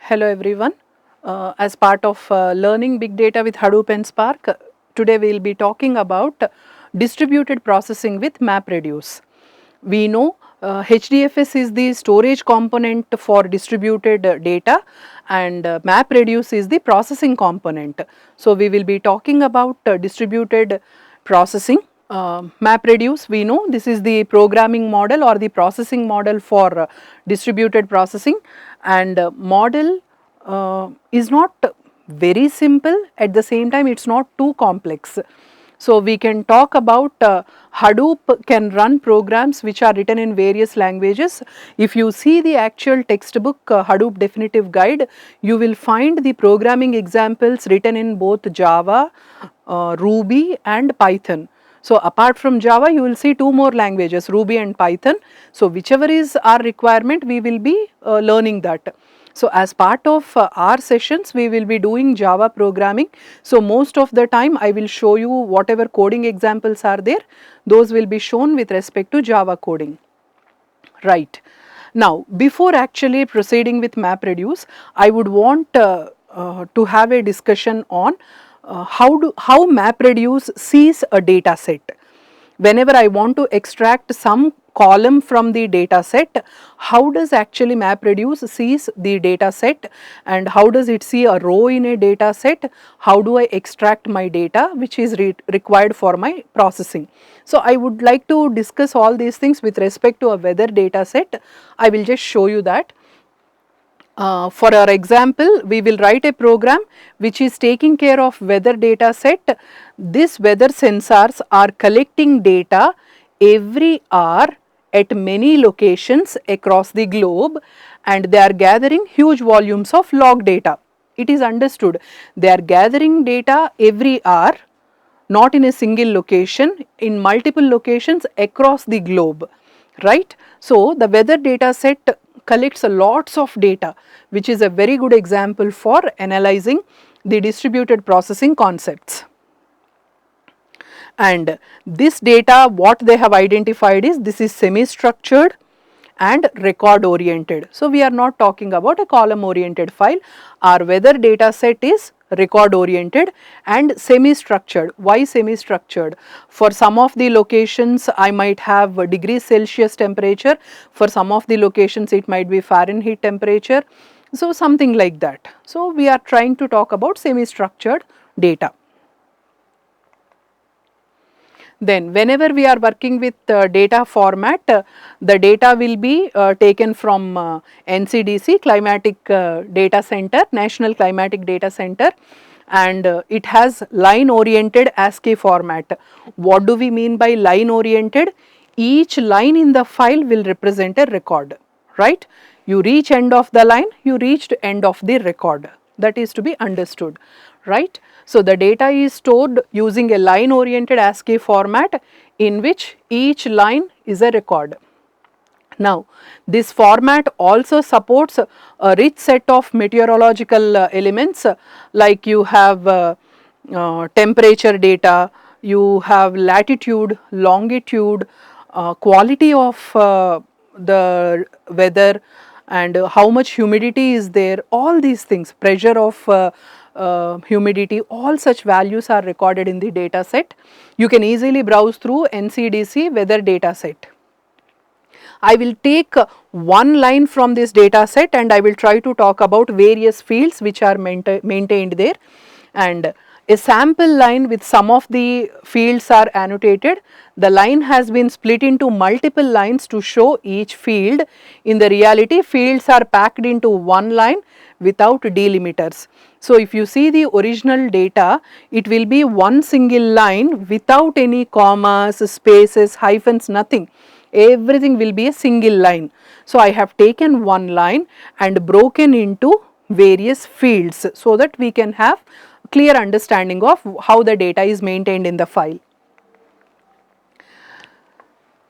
Hello everyone. As part of learning big data with Hadoop and Spark, today we will be talking about distributed processing with MapReduce. We know HDFS is the storage component for distributed data and MapReduce is the processing component. So we will be talking about distributed processing. MapReduce, we know this is the programming model or the processing model for distributed processing, and model is not very simple, at the same time it is not too complex. So we can talk about Hadoop can run programs which are written in various languages. If you see the actual textbook Hadoop definitive guide, you will find the programming examples written in both Java, Ruby and Python. So apart from Java, you will see two more languages, Ruby and Python. So whichever is our requirement, we will be learning that. So as part of our sessions, we will be doing Java programming. So most of the time I will show you whatever coding examples are there, those will be shown with respect to Java coding. Right. Now before actually proceeding with MapReduce, I would want to have a discussion on how MapReduce sees a data set. Whenever I want to extract some column from the data set, how does actually MapReduce sees the data set, and how does it see a row in a data set, how do I extract my data which is required for my processing. So I would like to discuss all these things with respect to a weather data set. I will just show you that. For our example, we will write a program which is taking care of weather data set. These weather sensors are collecting data every hour at many locations across the globe, and they are gathering huge volumes of log data. It is understood, they are gathering data every hour, not in a single location, in multiple locations across the globe, right. So the weather data set collects a lots of data, which is a very good example for analyzing the distributed processing concepts. And this data, what they have identified is, this is semi-structured and record oriented. So we are not talking about a column oriented file. Our weather data set is record oriented and semi-structured. Why semi-structured? For some of the locations I might have a degrees Celsius temperature, for some of the locations it might be Fahrenheit temperature, so something like that. So we are trying to talk about semi-structured data. Then whenever we are working with data format, the data will be taken from NCDC, Climatic Data Center, National Climatic Data Center, and it has line oriented ASCII format. What do we mean by line oriented? Each line in the file will represent a record, right? You reach end of the line, you reached end of the record. That is to be understood, right? So the data is stored using a line oriented ASCII format in which each line is a record. Now this format also supports a rich set of meteorological elements, like you have temperature data, you have latitude, longitude, quality of the weather, and how much humidity is there, all these things, pressure of humidity, all such values are recorded in the data set. You can easily browse through NCDC weather data set. I will take one line from this data set and I will try to talk about various fields which are maintained there, and a sample line with some of the fields are annotated. The line has been split into multiple lines to show each field. In the reality, fields are packed into one line without delimiters. So if you see the original data, it will be one single line without any commas, spaces, hyphens, nothing. Everything will be a single line. So I have taken one line and broken into various fields so that we can have clear understanding of how the data is maintained in the file.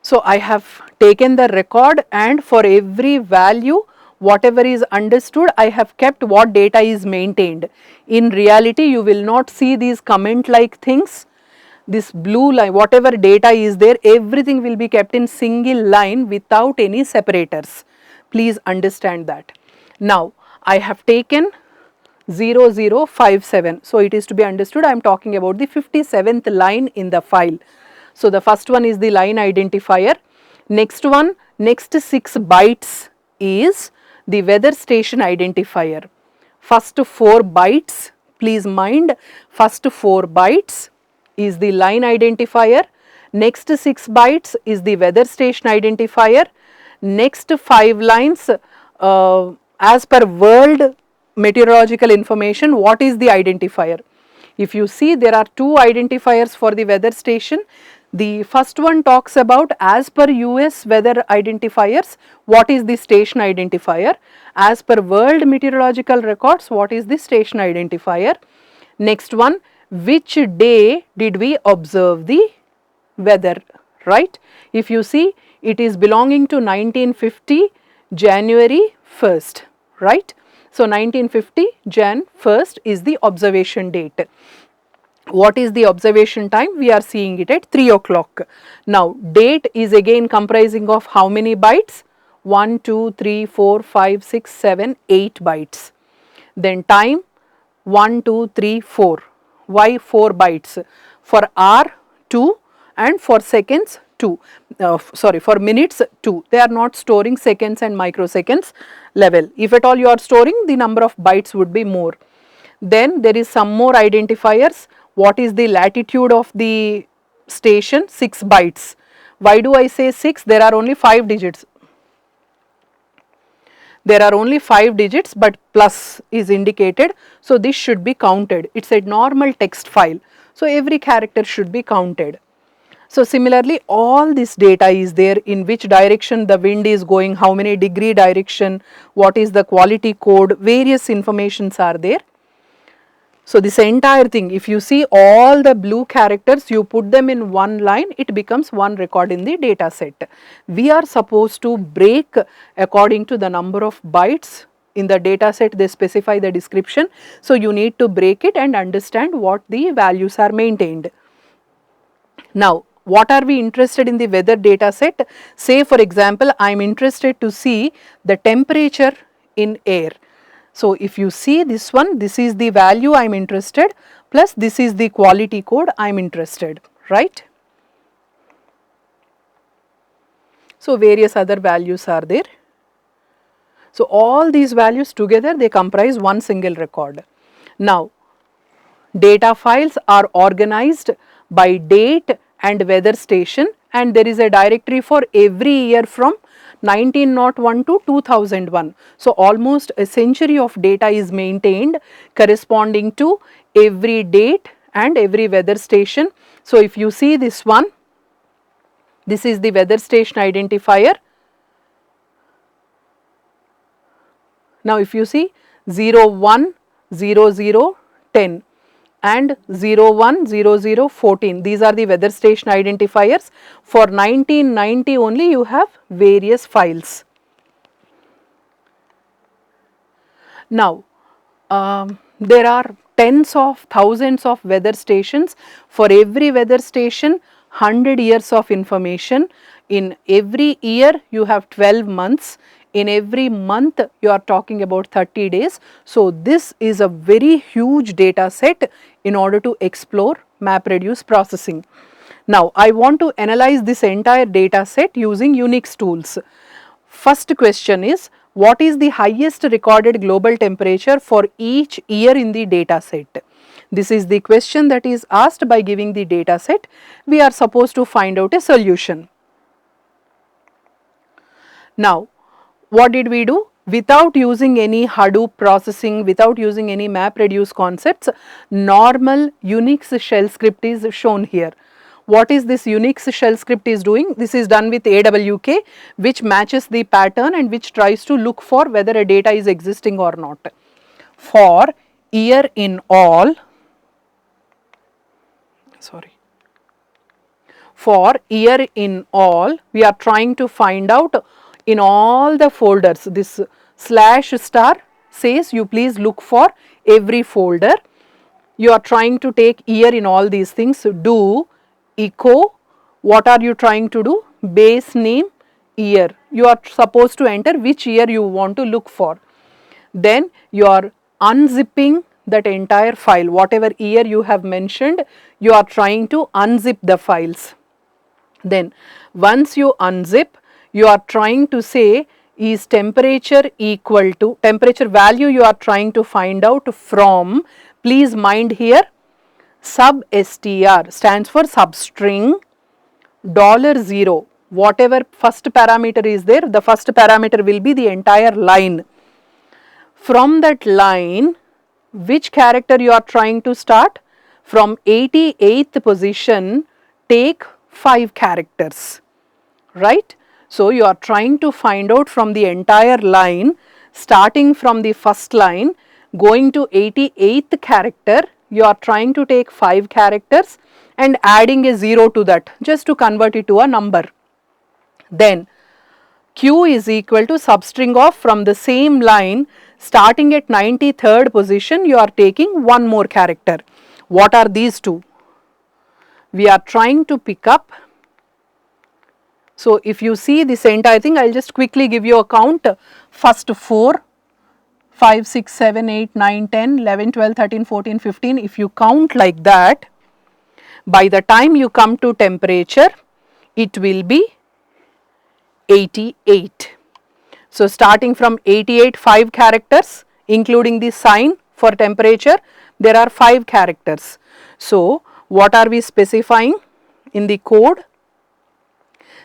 So I have taken the record, and for every value whatever is understood, I have kept what data is maintained. In reality, you will not see these comment like things. This blue line, whatever data is there, everything will be kept in single line without any separators. Please understand that. Now I have taken 0057. So it is to be understood I am talking about the 57th line in the file. So the first one is the line identifier. Next one, next 6 bytes is the weather station identifier. First 4 bytes, please mind, first 4 bytes is the line identifier. Next 6 bytes is the weather station identifier. Next 5 lines, as per world meteorological information, what is the identifier? If you see, there are 2 identifiers for the weather station. The first one talks about as per US weather identifiers, what is the station identifier. As per world meteorological records, what is the station identifier. Next one, which day did we observe the weather, right? If you see, it is belonging to 1950 January 1st, right? So 1950 Jan 1st is the observation date. What is the observation time? We are seeing it at 3 o'clock. Now date is again comprising of how many bytes? 1, 2, 3, 4, 5, 6, 7, 8 bytes. Then time 1, 2, 3, 4. Why 4 bytes? For hour 2 and for seconds 2. For minutes 2. They are not storing seconds and microseconds level. If at all you are storing, the number of bytes would be more. Then there is some more identifiers. What is the latitude of the station? 6 bytes. Why do I say 6? There are only 5 digits. There are only 5 digits, but plus is indicated. So this should be counted. It's a normal text file. So every character should be counted. So similarly, all this data is there, in which direction the wind is going, how many degree direction, what is the quality code, various informations are there. So this entire thing, if you see all the blue characters, you put them in one line, it becomes one record in the data set. We are supposed to break according to the number of bytes in the data set. They specify the description. So you need to break it and understand what the values are maintained. Now, what are we interested in the weather data set? Say for example, I am interested to see the temperature in air. So if you see this one, this is the value I am interested, plus this is the quality code I am interested, right? So various other values are there. So all these values together, they comprise one single record. Now, data files are organized by date and weather station, and there is a directory for every year from 1901 to 2001. So almost a century of data is maintained corresponding to every date and every weather station. So if you see this one, this is the weather station identifier. Now if you see 01, 00, 10 and 01, 00, 14, these are the weather station identifiers. For 1990 only you have various files. Now there are tens of thousands of weather stations. For every weather station, 100 years of information. In every year you have 12 months. In every month you are talking about 30 days. So this is a very huge data set in order to explore MapReduce processing. Now I want to analyze this entire data set using Unix tools. First question is, what is the highest recorded global temperature for each year in the data set? This is the question that is asked by giving the data set. We are supposed to find out a solution. Now, what did we do? Without using any Hadoop processing, without using any MapReduce concepts, normal Unix shell script is shown here. What is this Unix shell script is doing? This is done with AWK, which matches the pattern and which tries to look for whether a data is existing or not. For year in all, for year in all, we are trying to find out in all the folders. This slash star says you please look for every folder. You are trying to take year in all these things. Do echo, what are you trying to do? Base name year. You are supposed to enter which year you want to look for. Then you are unzipping that entire file, whatever year you have mentioned, you are trying to unzip the files. Then once you unzip, you are trying to say, is temperature equal to, temperature value you are trying to find out from, please mind here, sub-str stands for substring $0, whatever first parameter is there, the first parameter will be the entire line. From that line, which character you are trying to start? From 88th position, take 5 characters, right? So you are trying to find out from the entire line, starting from the first line, going to 88th character, you are trying to take 5 characters and adding a 0 to that, just to convert it to a number. Then Q is equal to substring of, from the same line, starting at 93rd position, you are taking one more character. What are these two? We are trying to pick up. So if you see this entire thing, I will just quickly give you a count. First 4, 5, 6, 7, 8, 9, 10, 11, 12, 13, 14, 15. If you count like that, by the time you come to temperature, it will be 88. So starting from 88, 5 characters, including the sign for temperature, there are 5 characters. So what are we specifying in the code?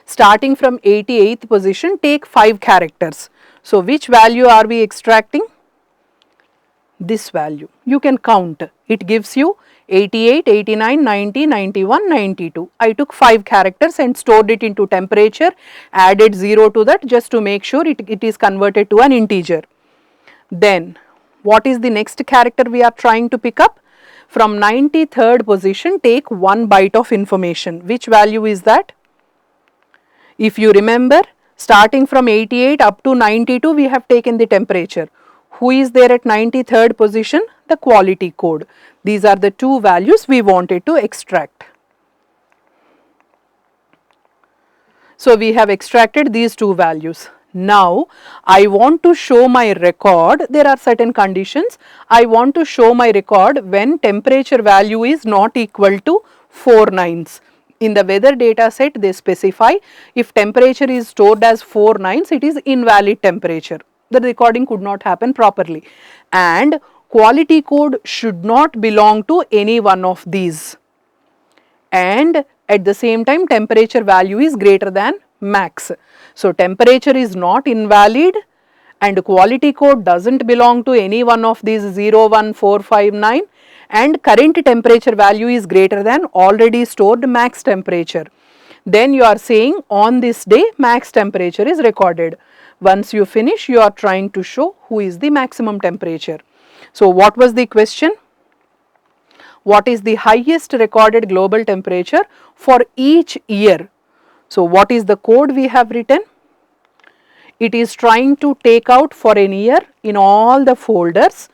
Starting from 88th position, take 5 characters. So which value are we extracting? This value. You can count. It gives you 88, 89, 90, 91, 92. I took 5 characters and stored it into temperature, added 0 to that just to make sure it is converted to an integer. Then what is the next character we are trying to pick up? From 93rd position, take 1 byte of information. Which value is that? If you remember, starting from 88 up to 92, we have taken the temperature. Who is there at 93rd position? The quality code. These are the 2 values we wanted to extract. So we have extracted these 2 values. Now I want to show my record. There are certain conditions. I want to show my record when temperature value is not equal to 4 nines. In the weather data set, they specify if temperature is stored as 4 nines, it is invalid temperature. The recording could not happen properly, and quality code should not belong to any one of these, and at the same time temperature value is greater than max. So temperature is not invalid and quality code does not belong to any one of these 0, 1, 4, 5, 9, and current temperature value is greater than already stored max temperature. Then you are saying on this day max temperature is recorded. Once you finish, you are trying to show who is the maximum temperature. So what was the question? What is the highest recorded global temperature for each year? So what is the code we have written? It is trying to take out for an year in all the folders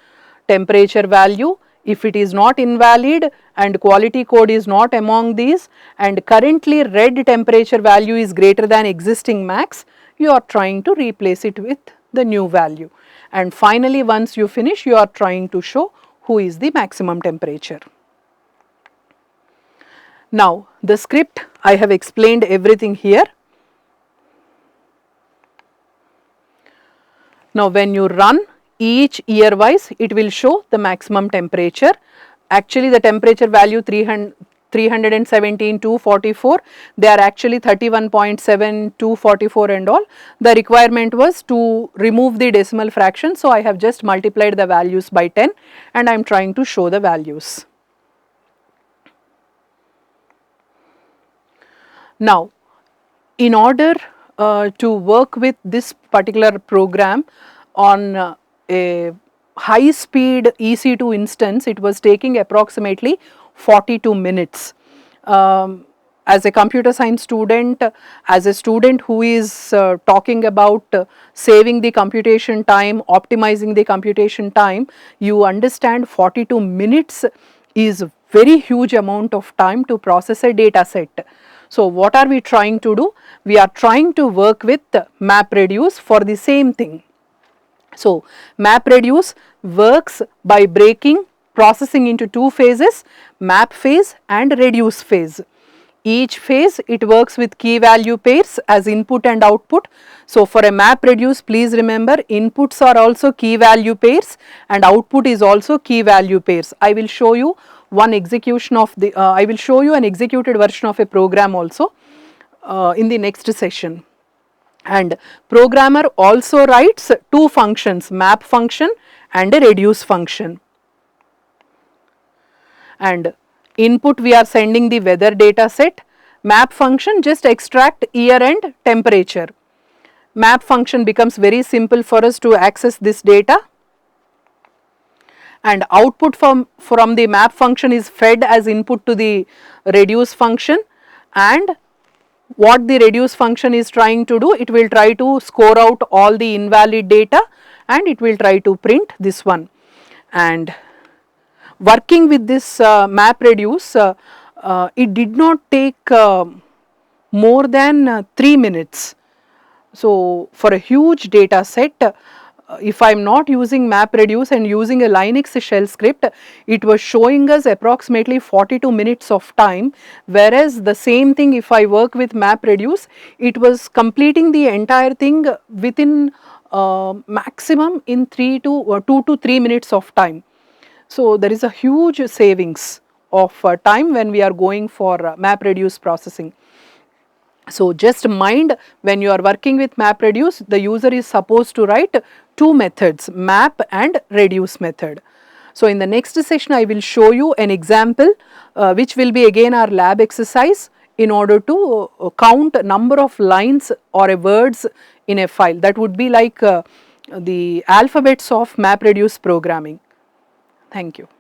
temperature value. If it is not invalid and quality code is not among these and currently red temperature value is greater than existing max, you are trying to replace it with the new value. And finally, once you finish, you are trying to show who is the maximum temperature. Now the script, I have explained everything here. Now when you run each year wise, it will show the maximum temperature. Actually the temperature value 317, 244, they are actually 31.7, 244 and all. The requirement was to remove the decimal fraction, so I have just multiplied the values by 10 and I am trying to show the values. Now in order to work with this particular program on a high speed EC2 instance, it was taking approximately 42 minutes. As a computer science student, as a student who is talking about saving the computation time, optimizing the computation time, you understand 42 minutes is very huge amount of time to process a data set. So what are we trying to do? We are trying to work with MapReduce for the same thing. So, MapReduce works by breaking processing into two phases, map phase and reduce phase. Each phase it works with key value pairs as input and output. So, for a MapReduce, please remember inputs are also key value pairs and output is also key value pairs. I will show you one execution of the, I will show you an executed version of a program also in the next session. And programmer also writes two functions, map function and a reduce function. And input we are sending the weather data set, map function just extract year and temperature. Map function becomes very simple for us to access this data, and output from the map function is fed as input to the reduce function, and what the reduce function is trying to do, it will try to score out all the invalid data and it will try to print this one. And working with this MapReduce, it did not take more than 3 minutes. So, for a huge data set, if I am not using MapReduce and using a Linux shell script, it was showing us approximately 42 minutes of time, whereas the same thing if I work with MapReduce, it was completing the entire thing within maximum in 2 to 3 minutes of time. So, there is a huge savings of time when we are going for MapReduce processing. So, just mind when you are working with MapReduce, the user is supposed to write two methods, map and reduce method. So, in the next session I will show you an example which will be again our lab exercise in order to count number of lines or words in a file. That would be like the alphabets of MapReduce programming. Thank you.